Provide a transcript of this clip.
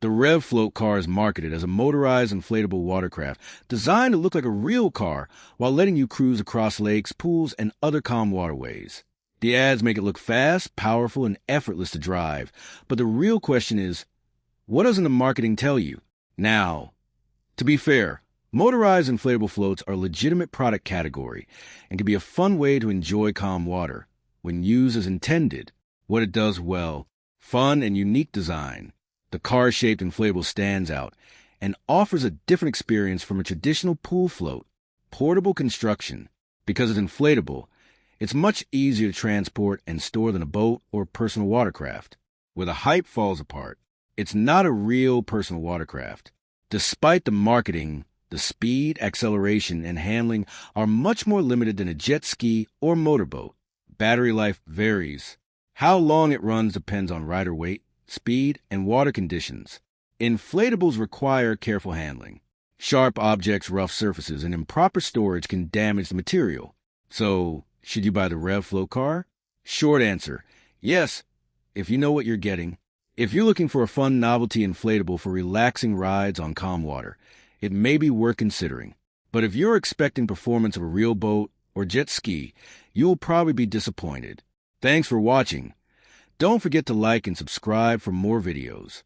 The Rev Float Car is marketed as a motorized inflatable watercraft designed to look like a real car while letting you cruise across lakes, pools, and other calm waterways. The ads make it look fast, powerful, and effortless to drive. But the real question is, what doesn't the marketing tell you? Now, to be fair, motorized inflatable floats are a legitimate product category and can be a fun way to enjoy calm water when used as intended. What it does well: fun and unique design. The car-shaped inflatable stands out and offers a different experience from a traditional pool float. Portable construction. Because it's inflatable, it's much easier to transport and store than a boat or personal watercraft, where the hype falls apart. It's not a real personal watercraft. Despite the marketing, the speed, acceleration, and handling are much more limited than a jet ski or motorboat. Battery life varies. How long it runs depends on rider weight, speed, and water conditions. Inflatables require careful handling. Sharp objects, rough surfaces, and improper storage can damage the material. So, should you buy the Rev Float Car? Short answer: yes, if you know what you're getting. If you're looking for a fun novelty inflatable for relaxing rides on calm water, it may be worth considering. But if you're expecting performance of a real boat or jet ski, you'll probably be disappointed. Thanks for watching. Don't forget to like and subscribe for more videos.